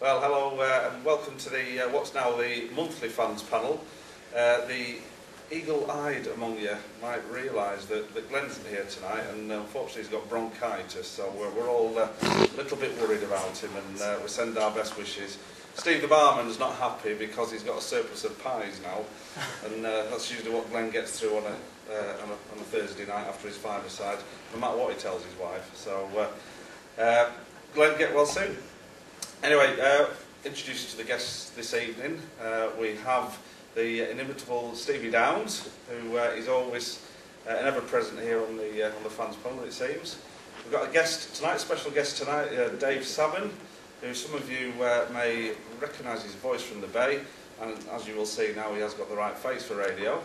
Well, hello and welcome to the what's now the monthly fans panel. The eagle-eyed among you might realise that Glenn's here tonight, and unfortunately he's got bronchitis, so we're all a little bit worried about him, and we send our best wishes. Steve the barman's not happy because he's got a surplus of pies now, and that's usually what Glenn gets through on a Thursday night after his five-a-side, no matter what he tells his wife. So Glenn, get well soon. Anyway, introduce you to the guests this evening. We have the inimitable Stevie Downs, who is always an ever-present here on the fans panel, it seems. We've got a guest tonight, special guest tonight, Dave Savin, who some of you may recognise his voice from the Bay, and as you will see now, he has got the right face for radio.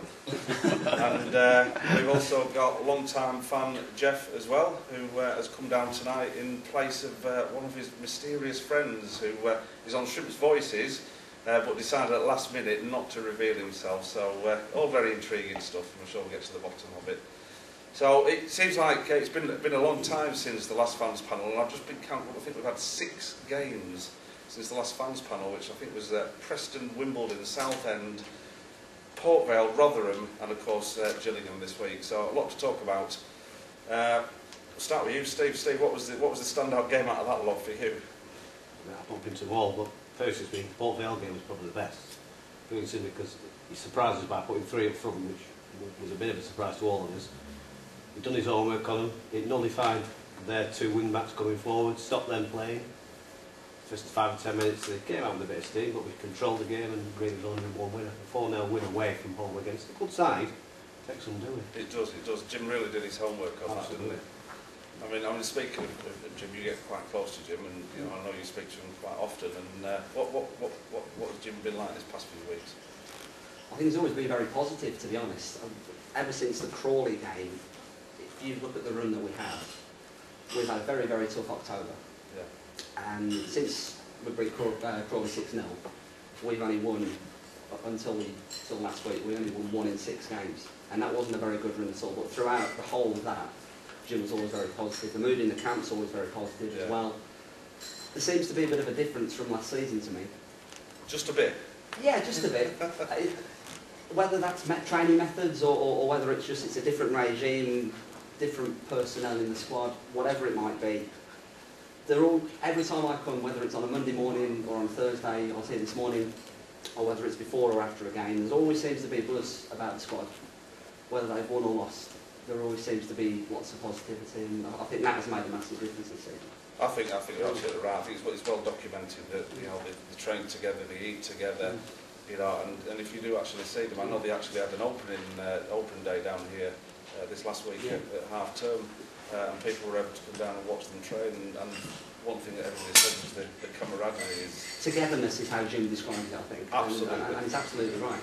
And we've also got long-time fan Geoff as well, who has come down tonight in place of one of his mysterious friends, who is on Shrimp's Voices, but decided at the last minute not to reveal himself. So all very intriguing stuff, and I'm sure we'll get to the bottom of it. So it seems like it's been a long time since the last fans panel, and I've just been counting up. I think we've had 6 games since the last fans panel, which I think was Preston, Wimbledon, Southend, Port Vale, Rotherham, and of course Gillingham this week. So a lot to talk about. We'll start with you, Steve. Steve, what was the standout game out of that lot for you? I bump into them all, but first the Port Vale game was probably the best. Simply because he surprised us by putting 3 up front, which was a bit of a surprise to all of us. He'd done his homework on them. It nullified their 2 wing backs coming forward, stopped them playing. First 5 or 10 minutes they came out with a bit of steam, but we controlled the game and really was only 1 winner. A 4-0 win away from home against a good side. Takes some doing. It does. Jim really did his homework on that, didn't he? I mean, speaking of Jim, you get quite close to Jim, and I know you speak to him quite often. And what has Jim been like this past few weeks? I think he's always been very positive, to be honest. Ever since the Crawley game, if you look at the run that we have, we've had a very, very tough October. Yeah. And since we beat Crawley 6-0, we've only won, until last week, we only won 1 in 6 games. And that wasn't a very good run at all. But throughout the whole of that, Jim was always very positive. The mood in the camp's always very positive as well. There seems to be a bit of a difference from last season to me. Just a bit? Yeah, just a bit. Whether that's training methods or whether it's a different regime, different personnel in the squad, whatever it might be, they're all, every time I come, whether it's on a Monday morning or on Thursday, I was here this morning, or whether it's before or after a game, there always seems to be a buzz about the squad. Whether they've won or lost, there always seems to be lots of positivity, and I think that has made a massive difference this season. I think you're absolutely right. I think it's well documented that they train together, they eat together. And if you do actually see them, I know they actually had an open day down here this last week at half term, and people were able to come down and watch them train. And one thing that everybody said was the camaraderie is togetherness is how Jim describes it, I think. Absolutely, and he's absolutely right.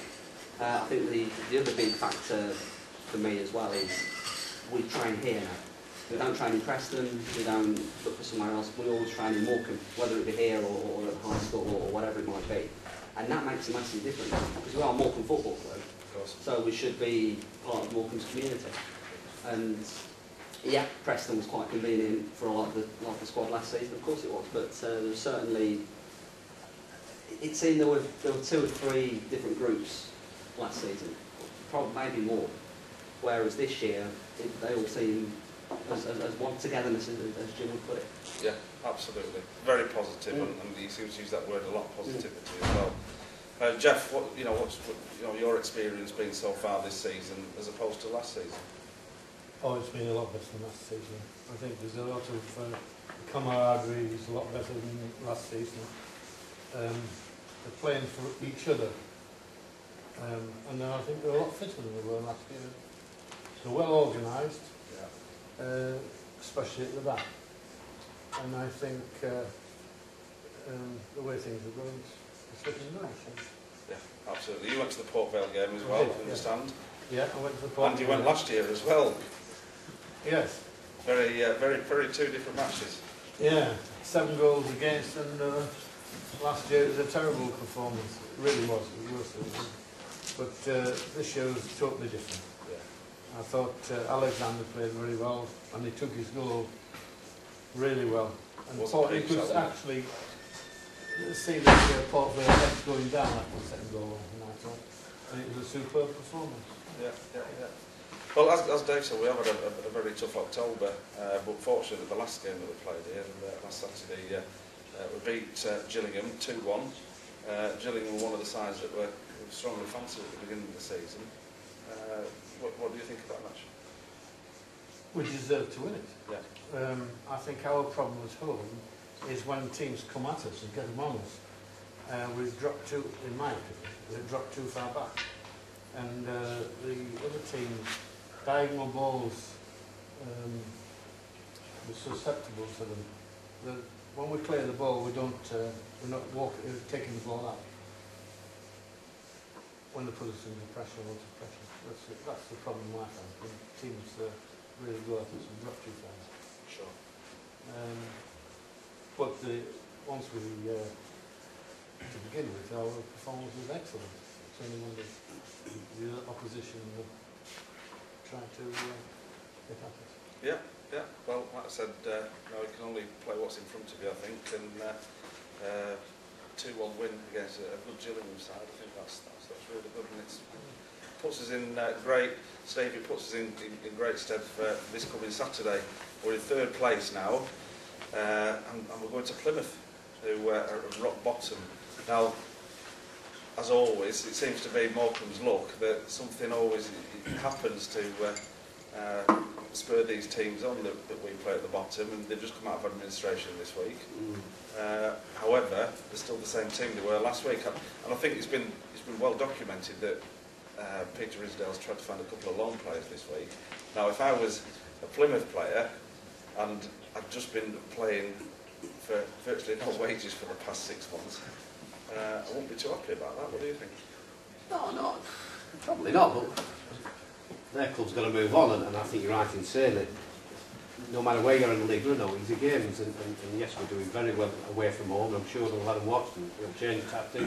I think the other big factor for me as well is we train here now. We don't train in Preston, we don't look for somewhere else. We always train in Morecambe, whether it be here or at high school or whatever it might be. And that makes a massive difference, because we are a Morecambe football club, so we should be part of Morecambe's community. And yeah, Preston was quite convenient for a lot of the squad last season, of course it was, but there was certainly, it seemed there were 2 or 3 different groups last season, probably maybe more, whereas this year they all seem as one togetherness, as Jim would put it. Yeah, absolutely. Very positive, and he seems to use that word a lot, positivity as well. Geoff, what's your experience been so far this season as opposed to last season? Oh, it's been a lot better than last season. I think there's a lot of camaraderie is a lot better than last season. They're playing for each other, and I think they're a lot fitter than they were last year. They're well organised. Especially at the back, and I think the way things are going, it's looking nice. Yeah, absolutely. You went to the Port Vale game as well, I understand. Yeah, I went to the Port Vale. And you went last year as well. Yes. Very 2 different matches. Yeah, 7 goals against, and last year it was a terrible performance. It really was. It was. But this year was totally different. I thought Alexander played very well, and he took his goal really well. And thought he could actually see the Port Vale heads going down after the second goal and it was a superb performance. Yeah. Well, as Dave said, we have had a very tough October, but fortunately the last game that we played here, last Saturday, we beat Gillingham 2-1. Gillingham were one of the sides that were strongly fancied at the beginning of the season. What do you think of that match? We deserve to win it. Yeah. I think our problem at home is when teams come at us and get them on us. We've dropped too, in my opinion, we've dropped too far back. And the other teams, diagonal balls, we're susceptible to them. When we clear the ball, we're not taking the ball out. When they put us under pressure, that's the problem I find. When teams really go at us and drop too far. Sure. But once we, to begin with, our performance was excellent. It's only when the opposition tried to get at us. Yeah. Well, like I said, you can only play what's in front of you, I think, and 2-1 win against a good Gillingham side. I think that's really good, and it puts us in great stead. It puts us in great stead for this coming Saturday. We're in third place now, and we're going to Plymouth, who are at rock bottom. Now, as always, it seems to be Morecambe's luck that something always happens to spur these teams on that we play at the bottom, and they've just come out of administration this week. However, they're still the same team they were last week, and I think it's been well documented that Peter Isdale's tried to find a couple of loan players this week. Now, if I was a Plymouth player and I'd just been playing for virtually no wages for the past 6 months, I wouldn't be too happy about that. What do you think? No, probably not, but their club's got to move on, and I think you're right in saying that no matter where you're in the league, there are no easy games, and yes, we're doing very well away from home, and I'm sure they'll have them watched and they'll change the tactic,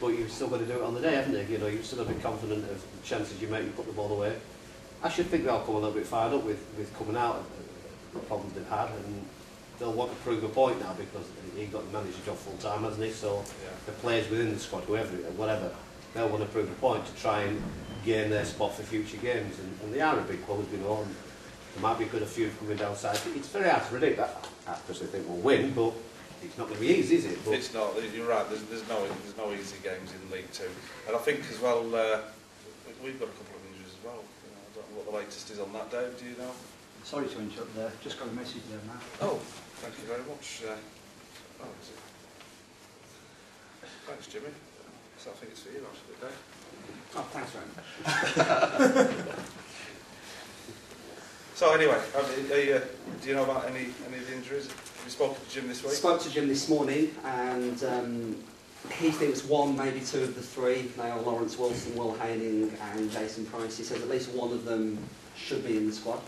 but you've still got to do it on the day, haven't you? You know, you've still got to be confident of the chances you make, you put the ball away. I should think they'll come a little bit fired up with coming out of the problems they've had, and they'll want to prove a point now because he got the manager job full time, hasn't he? So the players within the squad, whatever, they'll want to prove a point to try and gain their spot for future games. And they are a big club, as we know, and there might be good a few coming down side. It's very hard to predict. I personally think we'll win, but it's not going to be easy, is it? But it's not. You're right. There's no easy games in League Two, and I think as well we've got a couple of injuries as well. You know, I don't know what the latest is on that, Dave. Do you know? Sorry to interrupt there. Just got a message there, Matt. Oh, thank you very much. Is it? Thanks, Jimmy. So I think it's for you, actually, Dave. Oh, thanks very much. So anyway, do you know about any of the injuries? Have you spoken to Jim this week? Spoke to Jim this morning, and he thinks one, maybe two of the three. They are Lawrence Wilson, Will Haining and Jason Price. He says at least one of them should be in the squad.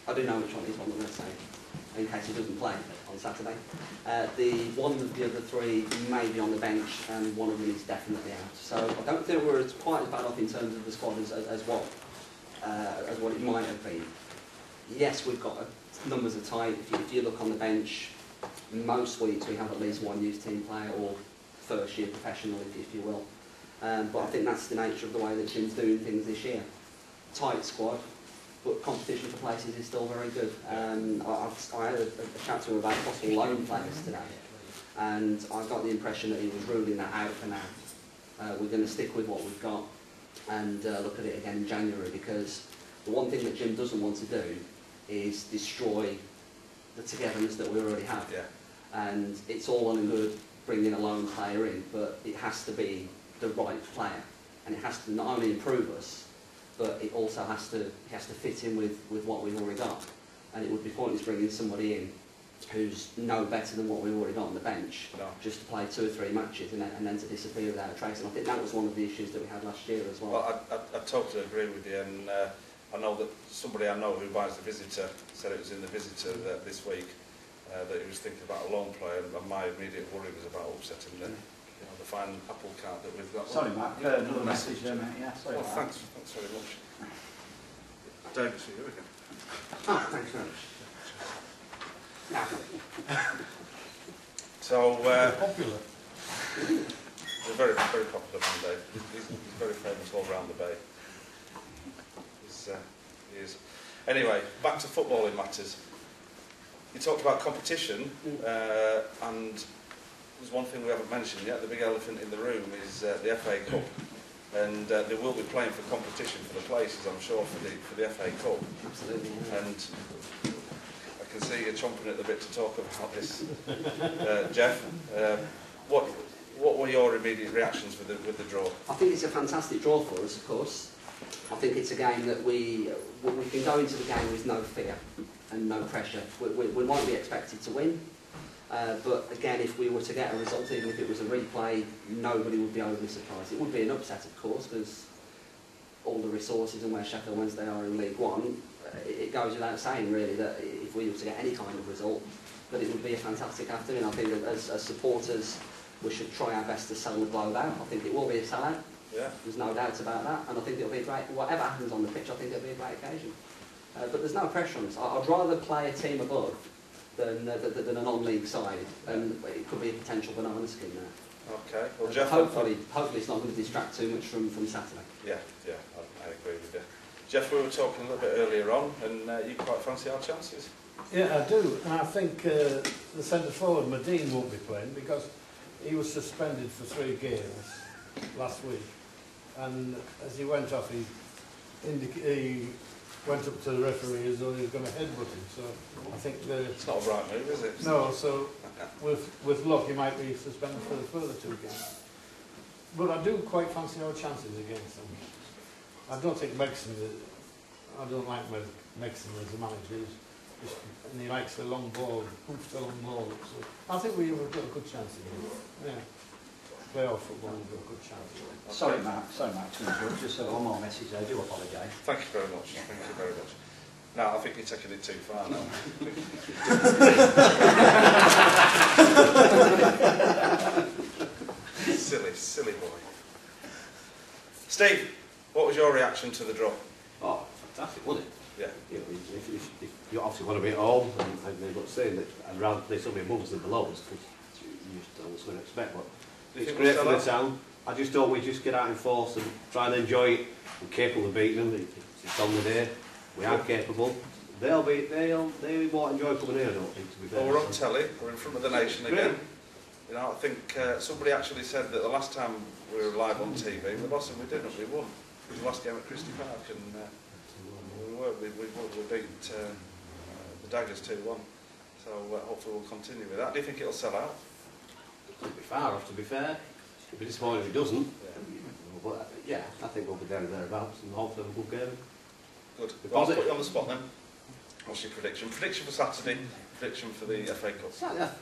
I do know which one he's on, I'm going to say, in case he doesn't play on Saturday. The one of the other three may be on the bench, and one of them is definitely out. So I don't think we're quite as bad off in terms of the squad as what it might have been. Yes, we've got numbers are tight. If you look on the bench, most weeks we have at least one youth team player or first year professional, if you will. But I think that's the nature of the way that Jim's doing things this year. Tight squad, but competition for places is still very good. I had a chat to him about possible loan players today, and I got the impression that he was ruling that out for now. We're going to stick with what we've got and look at it again in January, because the one thing that Jim doesn't want to do is destroy the togetherness that we already have. Yeah. And it's all well and good bringing a loan player in, but it has to be the right player, and it has to not only improve us, but it also has to fit in with what we've already got. And it would be pointless bringing somebody in who's no better than what we've already got on the bench, just to play 2 or 3 matches and then to disappear without a trace. And I think that was one of the issues that we had last year as well. Well, I totally agree with you, and I know that somebody I know who buys the Visitor said it was in the Visitor this week that he was thinking about a loan player, and my immediate worry was about upsetting the fine apple cart that we've got. Sorry, Matt. Another message there, mate. Yeah, sorry. Well, thanks very much. Dave, it's for you again. Oh, thanks very much. So, Popular. he's a very, very popular man, Dave. He's very famous all around the Bay. He is. Anyway, back to footballing matters. You talked about competition, and there's one thing we haven't mentioned yet. The big elephant in the room is the FA Cup, and they will be playing for competition for the places, I'm sure, for the FA Cup. Absolutely. Yeah. And I can see you chomping at the bit to talk about this, Geoff. What were your immediate reactions with the draw? I think it's a fantastic draw for us, of course. I think it's a game that we can go into the game with no fear and no pressure. We might be expected to win, but again, if we were to get a result, even if it was a replay, nobody would be overly surprised. It would be an upset, of course, because all the resources and where Sheffield Wednesday are in League One, it goes without saying, really, that if we were to get any kind of result, that it would be a fantastic afternoon. I think that as supporters, we should try our best to sell the globe out. I think it will be a sellout. Yeah. There's no doubt about that, and I think it'll be a great, whatever happens on the pitch, I think it'll be a great occasion. But there's no pressure on us. I'd rather play a team above than a non-league side, and it could be a potential banana skin there. Okay. Well, Geoff, hopefully it's not going to distract too much from Saturday. Yeah, I agree with you. Geoff, we were talking a little bit earlier on, and you quite fancy our chances. Yeah, I do. And I think the centre forward, Medine, won't be playing because he was suspended for 3 games last week. And as he went off, he went up to the referee as though he was going to headbutt him. So I think it's not a right move, is it? No. So with luck, he might be suspended for the further 2 games. But I do quite fancy our chances against them. I don't think Megson. I don't like Megson as a manager. And he likes the long ball, hoofs the long ball. So I think we've got a good chance in it. Yeah. Playoff football, we've got a good chance. Okay. Sorry, Mark, to interrupt. Just one more message there. I do apologise. Thank you very much. Thank you very much. No, I think you're taking it too far now. silly boy. Steve, what was your reaction to the draw? Oh, fantastic, wasn't it? Yeah. If you obviously want to be at home, and they're not saying that I'd rather play somebody above us than below us, because you just don't know what's going to expect. But it's great for the town. I just thought we'd just get out in force and try and enjoy it. We're capable of beating them. It's on the day. We are capable. They won't enjoy coming here, I don't think, to be fair. Well, we're on telly. We're in front of the nation again. You know, I think somebody actually said that the last time we were live on TV, we lost and we didn't. We won. It was the last game at Christie Park, and we beat the Daggers 2-1. So hopefully we'll continue with that. Do you think it'll sell out? It'll be far off, to be fair. It'll be disappointing if it doesn't. Yeah. But yeah, I think we'll be there and thereabouts, and hopefully have a good game. Good. Well, I'll put you on the spot then. What's your prediction? Prediction for Saturday, prediction for the FA Cup.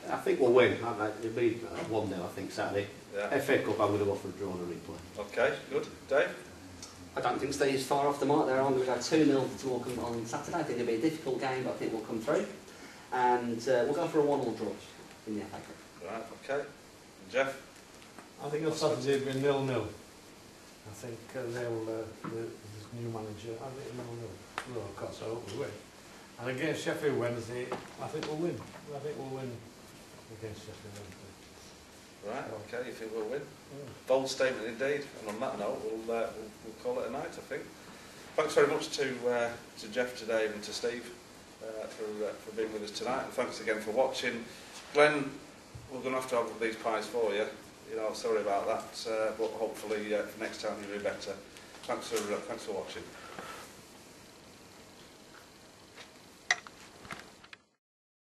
I think we'll win. It'll be 1-0, I think, Saturday. Yeah. FA Cup, I'm going to go for a draw and a replay. Okay, good. Dave? I don't think Steve's far off the mark there. I'm going to go 2-0 to Morecambe on Saturday. I think it'll be a difficult game, but I think we'll come through. And we'll go for a 1-1 draw in the FA Cup. Right, okay. And Geoff? I think on Saturday it'll be 0-0. I think this new manager, I think 0-0. Well, of course, I hope we win. And against Sheffield Wednesday, I think we'll win. I think we'll win against Sheffield Wednesday. Right, okay, you think we'll win? Bold statement indeed. And on that note, we'll call it a night, I think. Thanks very much to Geoff, to Dave and to Steve for being with us tonight. And thanks again for watching. Glenn, we're going to have these pies for you. You know, sorry about that, but hopefully next time you'll be better. Thanks for watching.